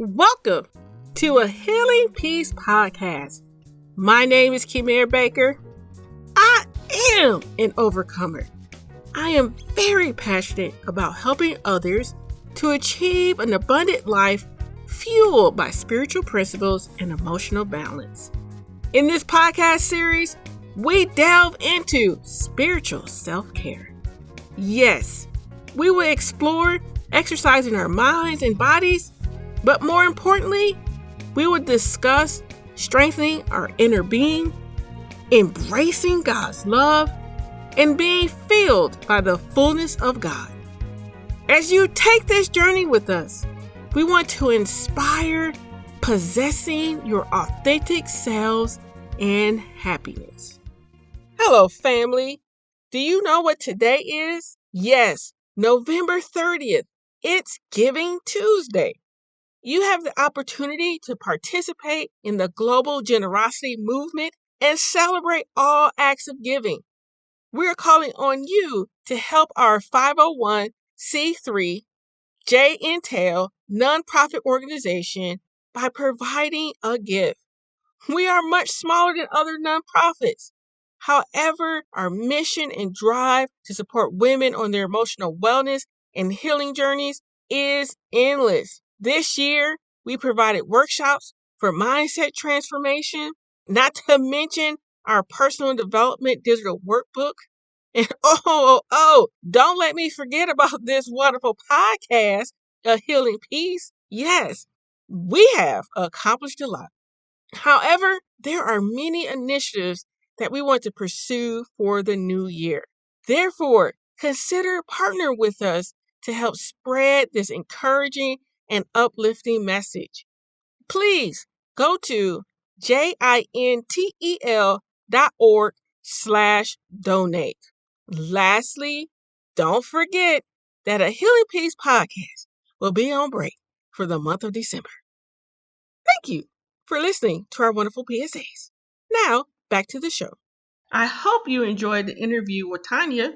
Welcome to a Healing Peace podcast. My name is Kimera Baker. I am an overcomer. I am very passionate about helping others to achieve an abundant life fueled by spiritual principles and emotional balance. In this podcast series, we delve into spiritual self-care. Yes, we will explore exercising our minds and bodies, but more importantly, we will discuss strengthening our inner being, embracing God's love, and being filled by the fullness of God. As you take this journey with us, we want to inspire possessing your authentic selves and happiness. Hello, family. Do you know what today is? Yes, November 30th. It's Giving Tuesday. You have the opportunity to participate in the global generosity movement and celebrate all acts of giving. We're calling on you to help our 501c3 J-Intel nonprofit organization by providing a gift. We are much smaller than other nonprofits. However, our mission and drive to support women on their emotional wellness and healing journeys is endless. This year, we provided workshops for mindset transformation, not to mention our personal development digital workbook. And don't let me forget about this wonderful podcast, A Healing Peace. Yes, we have accomplished a lot. However, there are many initiatives that we want to pursue for the new year. Therefore, consider partnering with us to help spread this encouraging and uplifting message. Please go to jintel.org/donate. Lastly, don't forget that a Healing Peace podcast will be on break for the month of December. Thank you for listening to our wonderful PSAs. Now, back to the show. I hope you enjoyed the interview with Tanya.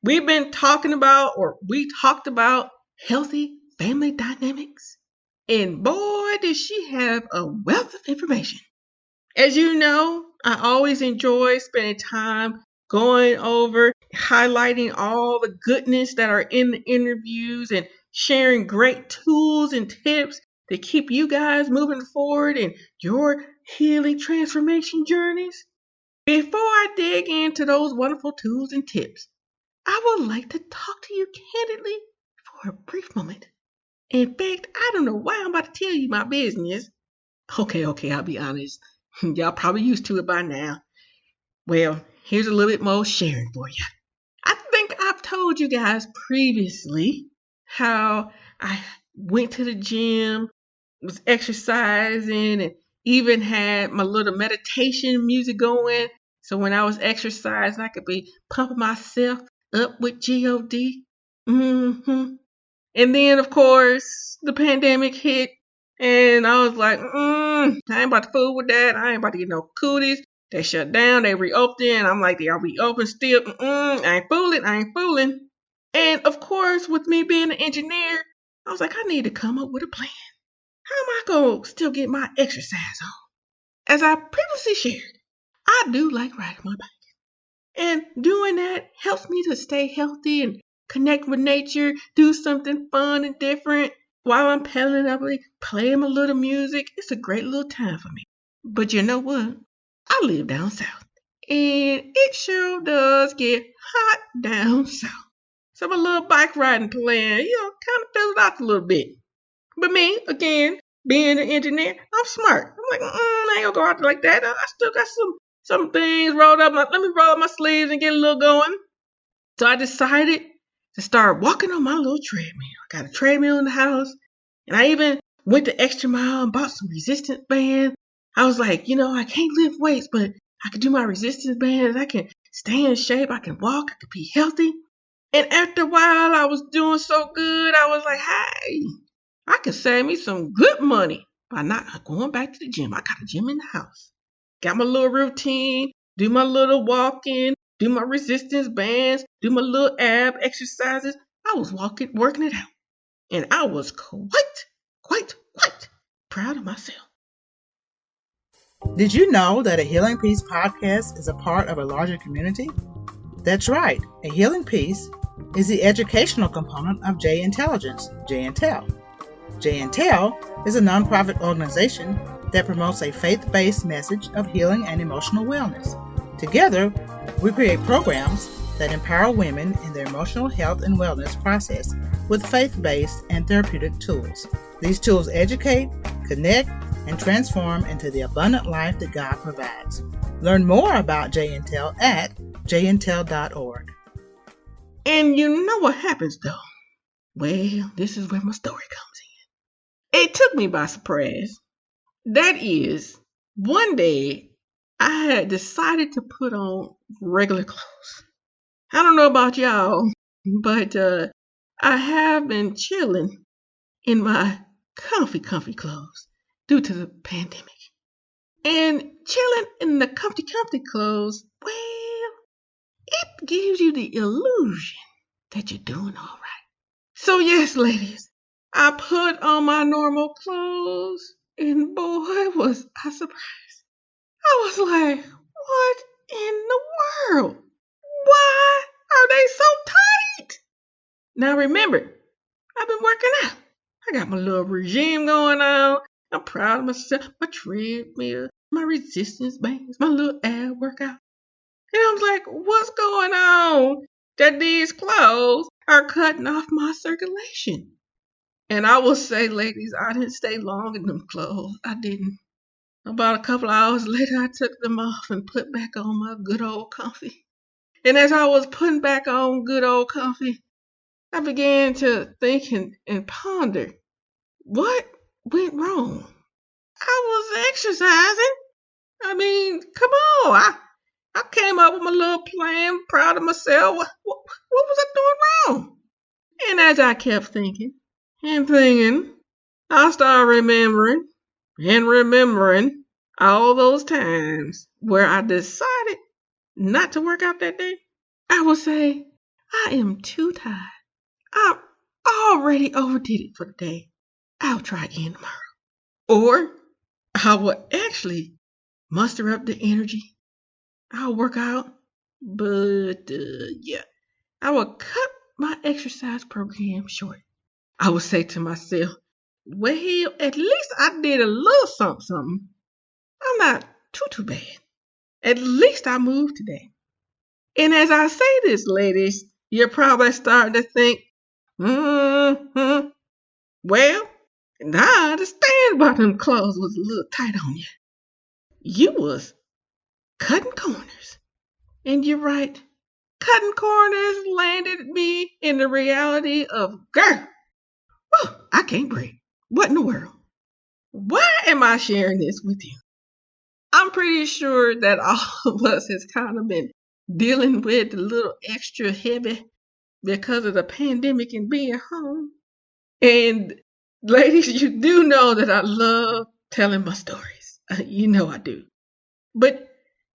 We talked about healthy family dynamics. And boy, did she have a wealth of information. As you know, I always enjoy spending time going over, highlighting all the goodness that are in the interviews and sharing great tools and tips to keep you guys moving forward in your healing transformation journeys. Before I dig into those wonderful tools and tips, I would like to talk to you candidly for a brief moment. In fact, I don't know why I'm about to tell you my business. Okay, I'll be honest. Y'all probably used to it by now. Well, here's a little bit more sharing for you. I think I've told you guys previously how I went to the gym, was exercising, and even had my little meditation music going. So when I was exercising, I could be pumping myself up with G-O-D. And then, of course, the pandemic hit, and I was like, I ain't about to fool with that. I ain't about to get no cooties. They shut down. They reopened. I'm like, they are reopened still. I ain't fooling. And, of course, with me being an engineer, I was like, I need to come up with a plan. How am I going to still get my exercise on? As I previously shared, I do like riding my bike. And doing that helps me to stay healthy and connect with nature, do something fun and different. While I'm pedaling up, playing my little music, it's a great little time for me. But you know what? I live down south, and it sure does get hot down south. So my little bike riding plan, kind of fizzled out a little bit. But me, again, being an engineer, I'm smart. I'm like, I ain't gonna go out there like that. I still got some things rolled up. Let me roll up my sleeves and get a little going. So I decided to start walking on my little treadmill. I got a treadmill in the house, and I even went the extra mile and bought some resistance bands. I was like, I can't lift weights, but I can do my resistance bands. I can stay in shape. I can walk. I can be healthy. And after a while, I was doing so good. I was like, hey, I can save me some good money by not going back to the gym. I got a gym in the house. Got my little routine, do my little walking, do my resistance bands, do my little ab exercises. I was working it out. And I was quite Proud of myself. Did you know that a Healing Peace podcast is a part of a larger community? That's right. A Healing Peace is the educational component of J Intelligence, J Intel. J Intel is a nonprofit organization that promotes a faith-based message of healing and emotional wellness. Together, we create programs that empower women in their emotional health and wellness process with faith-based and therapeutic tools. These tools educate, connect, and transform into the abundant life that God provides. Learn more about J Intel at jintel.org. And you know what happens though? Well, this is where my story comes in. It took me by surprise. That is, one day I had decided to put on regular clothes. I don't know about y'all, but I have been chilling in my comfy clothes due to the pandemic. And chilling in the comfy clothes, well, it gives you the illusion that you're doing all right. So yes, ladies, I put on my normal clothes, and boy, was I surprised. I was like, what in the world? Why are they so tight? Now remember, I've been working out. I got my little regime going on. I'm proud of myself. My treadmill, my resistance bands, my little ab workout. And I was like, what's going on that these clothes are cutting off my circulation? And I will say, ladies, I didn't stay long in them clothes. I didn't. About a couple hours later, I took them off and put back on my good old comfy. And as I was putting back on good old comfy, I began to think and ponder, what went wrong? I was exercising. I mean, come on. I came up with my little plan, proud of myself. What was I doing wrong? And as I kept thinking and thinking, I started remembering all those times where I decided not to work out that day. I would say, I am too tired. I already overdid it for the day. I'll try again tomorrow. Or I will actually muster up the energy. I'll work out. But yeah, I will cut my exercise program short. I would say to myself, well, at least I did a little something. I'm not too bad. At least I moved today. And as I say this, ladies, you're probably starting to think, well, now I understand why them clothes was a little tight on you. You was cutting corners. And you're right. Cutting corners landed me in the reality of, girl, I can't breathe. What in the world? Why am I sharing this with you? I'm pretty sure that all of us has kind of been dealing with a little extra heavy because of the pandemic and being home. And ladies, you do know that I love telling my stories. You know I do. But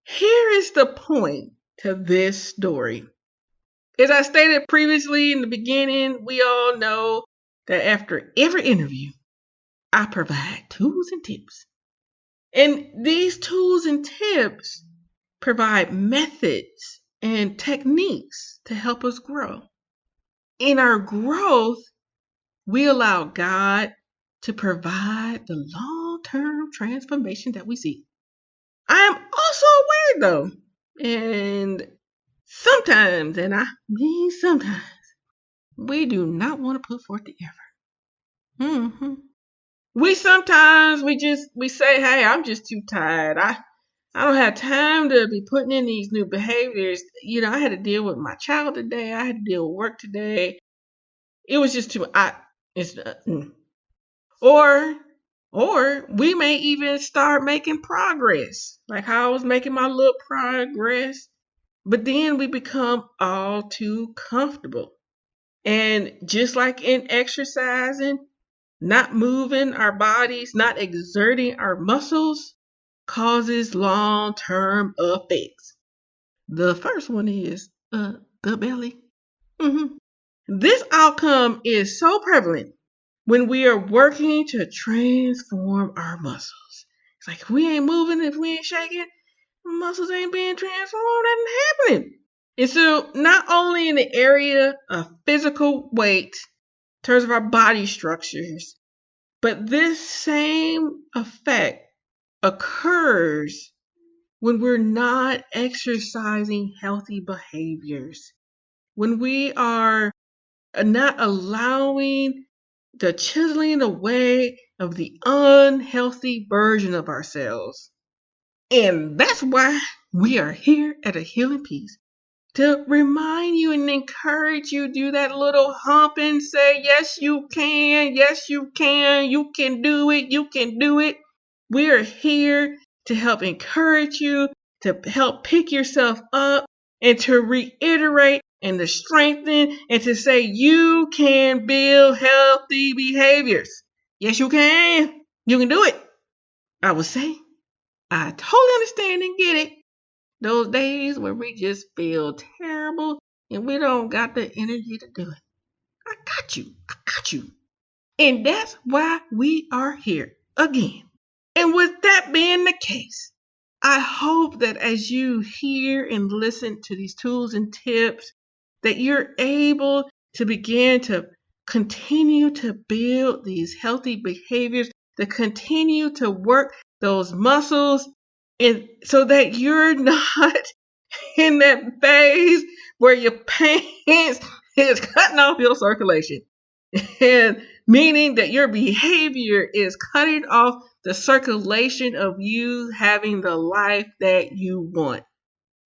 here is the point to this story. As I stated previously in the beginning, we all know that after every interview, I provide tools and tips. And these tools and tips provide methods and techniques to help us grow. In our growth, we allow God to provide the long-term transformation that we seek. I am also aware though, and sometimes, and I mean sometimes, we do not want to put forth the effort. We sometimes, we say, hey, I'm just too tired. I don't have time to be putting in these new behaviors. You know, I had to deal with my child today. I had to deal with work today. It was just too much. Or we may even start making progress, like how I was making my little progress, but then we become all too comfortable. And just like in exercising, not moving our bodies, not exerting our muscles causes long-term effects. The first one is the belly. This outcome is so prevalent when we are working to transform our muscles. It's like if we ain't moving, if we ain't shaking, muscles ain't being transformed, nothing happening. And so not only in the area of physical weight, in terms of our body structures, but this same effect occurs when we're not exercising healthy behaviors, when we are not allowing the chiseling away of the unhealthy version of ourselves. And that's why we are here at A Healing Peace, to remind you and encourage you, do that little hump and say, yes, you can, you can do it, you can do it. We are here to help encourage you, to help pick yourself up, and to reiterate and to strengthen and to say you can build healthy behaviors. Yes, you can. You can do it. I would say, I totally understand and get it. Those days where we just feel terrible and we don't got the energy to do it. I got you. I got you. And that's why we are here again. And with that being the case, I hope that as you hear and listen to these tools and tips, that you're able to begin to continue to build these healthy behaviors, to continue to work those muscles, and so that you're not in that phase where your pants is cutting off your circulation, and meaning that your behavior is cutting off the circulation of you having the life that you want.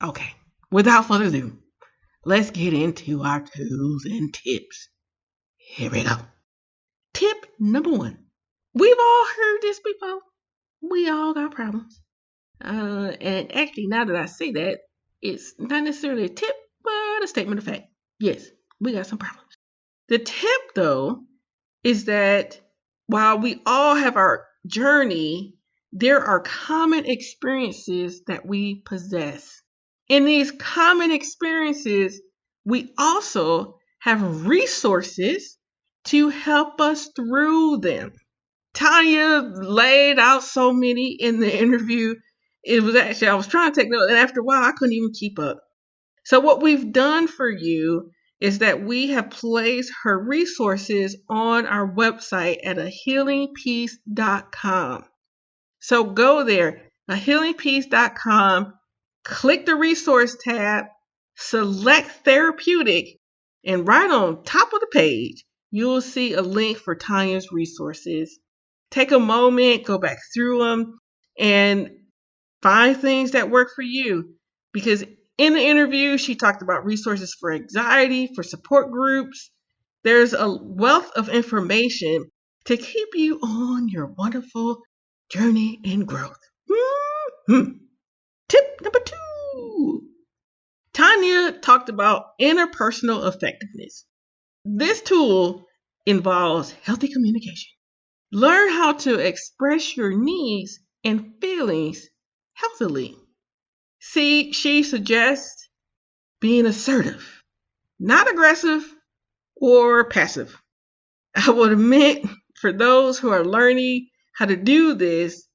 Okay, without further ado, let's get into our tools and tips. Here we go. Tip number 1. We've all heard this before. We all got problems. And actually, now that I say that, it's not necessarily a tip, but a statement of fact. Yes, we got some problems. The tip, though, is that while we all have our journey, there are common experiences that we possess. In these common experiences, we also have resources to help us through them. Tanya laid out so many in the interview. It was actually, I was trying to take notes, and after a while, I couldn't even keep up. So what we've done for you is that we have placed her resources on our website at ahealingpeace.com. So go there, ahealingpeace.com, click the resource tab, select therapeutic, and right on top of the page, you'll see a link for Tanya's resources. Take a moment, go back through them, and find things that work for you. Because in the interview, she talked about resources for anxiety, for support groups. There's a wealth of information to keep you on your wonderful journey in growth. Tip number 2. Tanya talked about interpersonal effectiveness. This tool involves healthy communication. Learn how to express your needs and feelings healthily. See, she suggests being assertive, not aggressive or passive. I would admit, for those who are learning how to do this,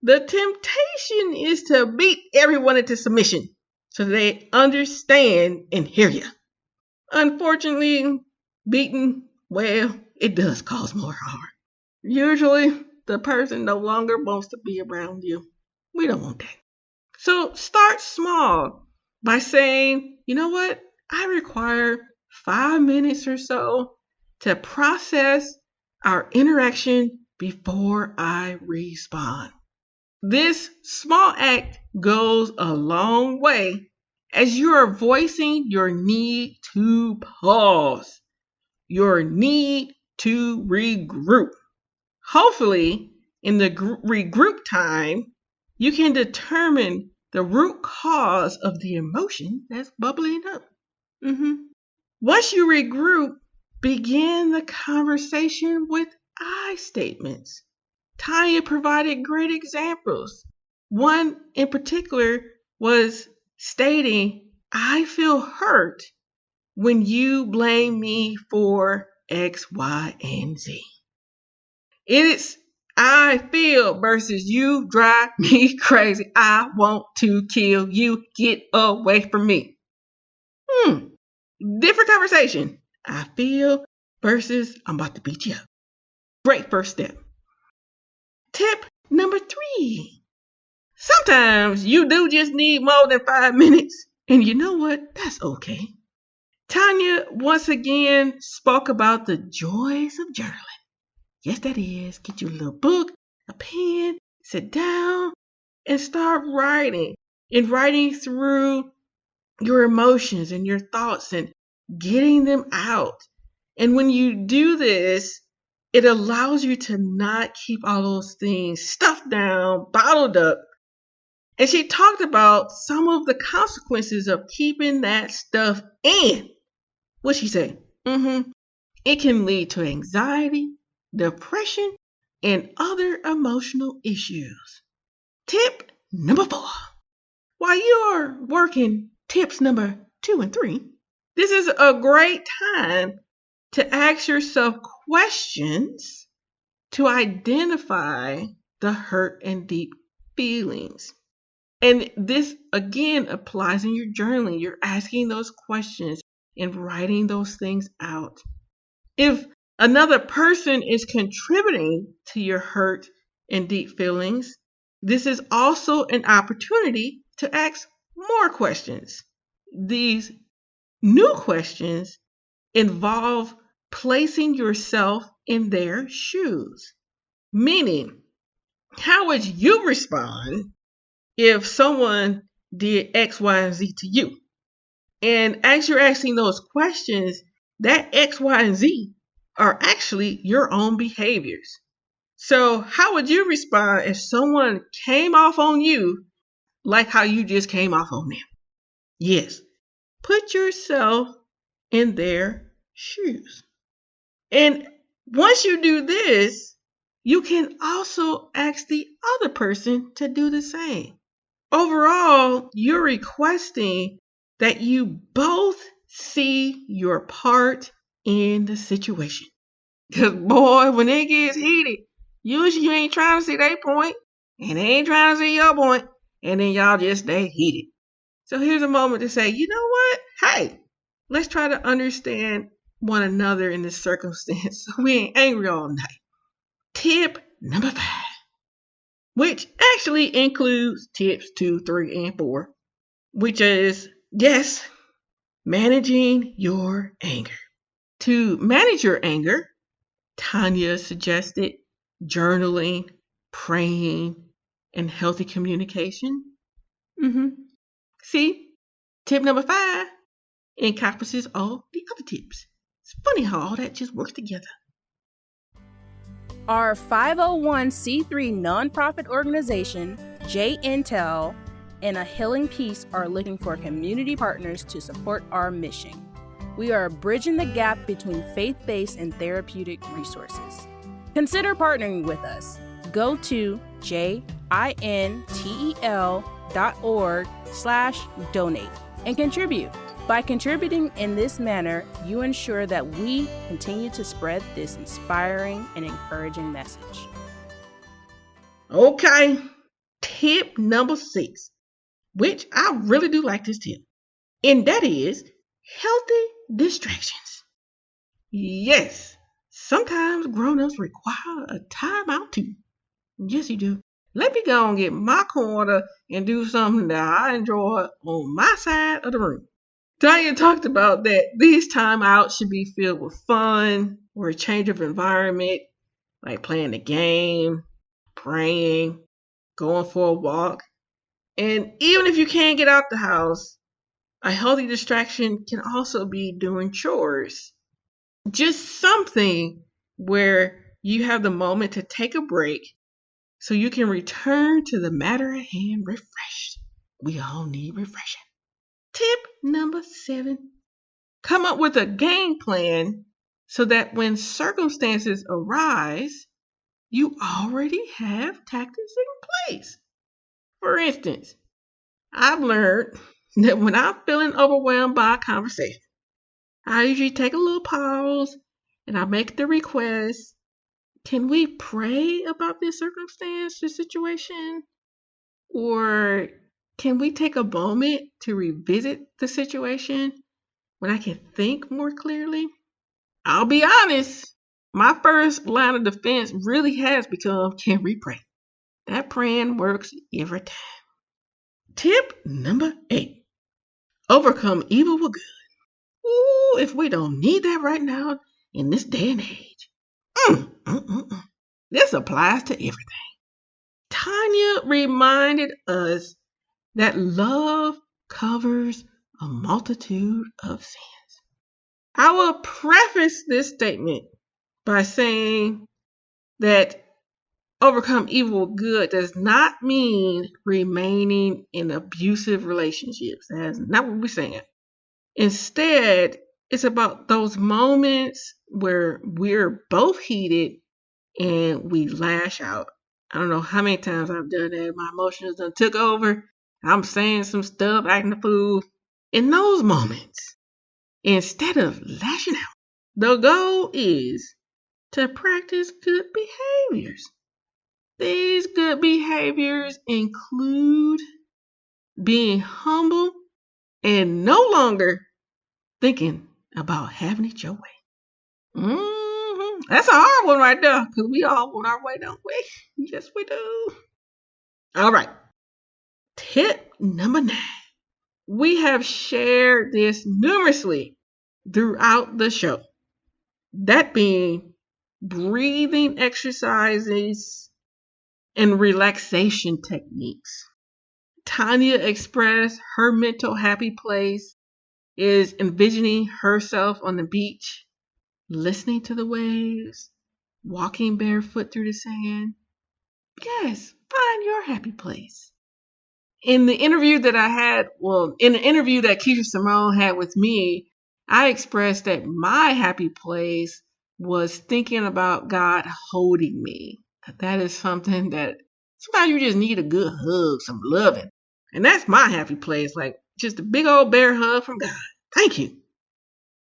the temptation is to beat everyone into submission so they understand and hear you. Unfortunately, beating, well, it does cause more harm. Usually, the person no longer wants to be around you. We don't want that. So start small by saying, you know what? I require 5 minutes or so to process our interaction before I respond. This small act goes a long way as you are voicing your need to pause, your need to regroup. Hopefully, in the regroup time, you can determine the root cause of the emotion that's bubbling up. Once you regroup, begin the conversation with I statements. Tanya provided great examples. One in particular was stating, I feel hurt when you blame me for X, Y, and Z. It's I feel versus you drive me crazy. I want to kill you. Get away from me. Different conversation. I feel versus I'm about to beat you up. Great first step. Tip number 3. Sometimes you do just need more than 5 minutes. And you know what? That's okay. Tanya once again spoke about the joys of journaling. Yes, that is. Get you a little book, a pen, sit down, and start writing. And writing through your emotions and your thoughts and getting them out. And when you do this, it allows you to not keep all those things stuffed down, bottled up. And she talked about some of the consequences of keeping that stuff in. What'd she say? It can lead to anxiety, depression, and other emotional issues. Tip number 4. While you're working tips number 2 and 3, this is a great time to ask yourself questions to identify the hurt and deep feelings. And this again applies in your journaling. You're asking those questions and writing those things out. If another person is contributing to your hurt and deep feelings, this is also an opportunity to ask more questions. These new questions involve placing yourself in their shoes. Meaning, how would you respond if someone did X, Y, and Z to you? And as you're asking those questions, that X, Y, and Z are actually your own behaviors. So how would you respond if someone came off on you like how you just came off on them? Yes, put yourself in their shoes. And once you do this, you can also ask the other person to do the same. Overall, you're requesting that you both see your part in the situation. Because boy, when it gets heated, usually you ain't trying to see their point, and they ain't trying to see your point, and then y'all just stay heated. So here's a moment to say, you know what? Hey, let's try to understand one another in this circumstance so we ain't angry all night. Tip number 5, which actually includes tips 2, 3, and 4, which is, yes, managing your anger. To manage your anger, Tanya suggested journaling, praying, and healthy communication. See, tip number 5 encompasses all the other tips. It's funny how all that just works together. Our 501c3 nonprofit organization, Intel, and A Healing Peace are looking for community partners to support our mission. We are bridging the gap between faith-based and therapeutic resources. Consider partnering with us. Go to jintel.org/donate and contribute. By contributing in this manner, you ensure that we continue to spread this inspiring and encouraging message. Okay, tip number 6, which I really do like this tip, and that is healthy distractions. Yes, sometimes grown-ups require a timeout too. Yes, you do. Let me go and get my corner and do something that I enjoy on my side of the room. Tanya talked about that these timeouts should be filled with fun or a change of environment, like playing a game, praying, going for a walk. And even if you can't get out the house, a healthy distraction can also be doing chores. Just something where you have the moment to take a break so you can return to the matter at hand refreshed. We all need refreshing. Tip number 7, come up with a game plan so that when circumstances arise, you already have tactics in place. For instance, I've learned that when I'm feeling overwhelmed by a conversation, I usually take a little pause and I make the request, can we pray about this circumstance, this situation? Or can we take a moment to revisit the situation when I can think more clearly? I'll be honest, my first line of defense really has become, can we pray? That praying works every time. Tip number 8, overcome evil with good. Ooh, if we don't need that right now in this day and age. This applies to everything. Tanya reminded us that love covers a multitude of sins. I will preface this statement by saying that overcome evil with good does not mean remaining in abusive relationships. That's not what we're saying. Instead, it's about those moments where we're both heated and we lash out. I don't know how many times I've done that. My emotions done took over. I'm saying some stuff, acting a fool. In those moments, instead of lashing out, the goal is to practice good behaviors. These good behaviors include being humble and no longer thinking about having it your way. That's a hard one right there, because we all want our way, don't we? Yes, we do. All right. Tip number 9. We have shared this numerously throughout the show. That being breathing exercises and relaxation techniques. Tanya expressed her mental happy place is envisioning herself on the beach, listening to the waves, walking barefoot through the sand. Yes, find your happy place. In the interview that in the interview that Keisha Simone had with me, I expressed that my happy place was thinking about God holding me. That is something that sometimes you just need a good hug, some loving. And that's my happy place, like just a big old bear hug from God. Thank you.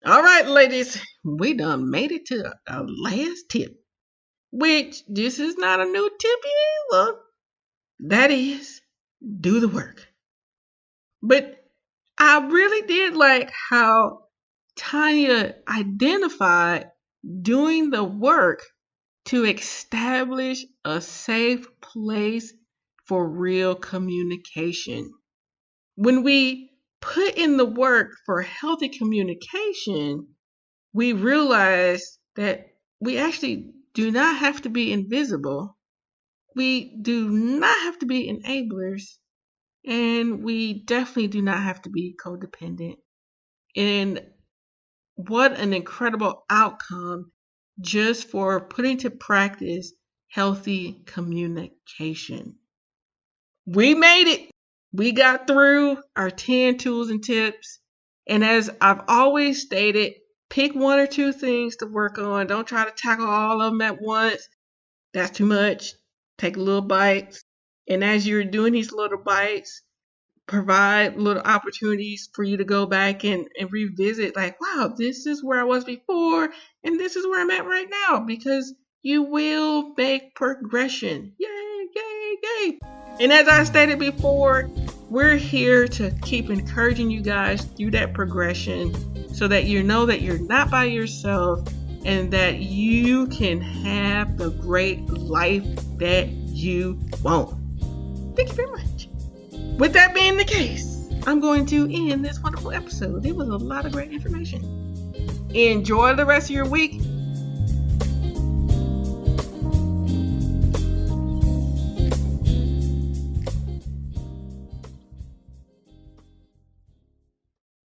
All right, ladies, we done made it to our last tip, which this is not a new tip either. That is, do the work. But I really did like how Tanya identified doing the work to establish a safe place for real communication. When we put in the work for healthy communication, we realize that we actually do not have to be invisible. We do not have to be enablers. And we definitely do not have to be codependent. And what an incredible outcome just for putting to practice healthy communication. We made it. We got through our 10 tools and tips. And as I've always stated, pick 1 or 2 things to work on. Don't try to tackle all of them at once. That's too much. Take little bites. And as you're doing these little bites, provide little opportunities for you to go back and revisit, like, wow, this is where I was before, and this is where I'm at right now, because you will make progression. Yay, yay, yay. And as I stated before, we're here to keep encouraging you guys through that progression so that you know that you're not by yourself and that you can have the great life that you want. Thank you very much. With that being the case, I'm going to end this wonderful episode. It was a lot of great information. Enjoy the rest of your week.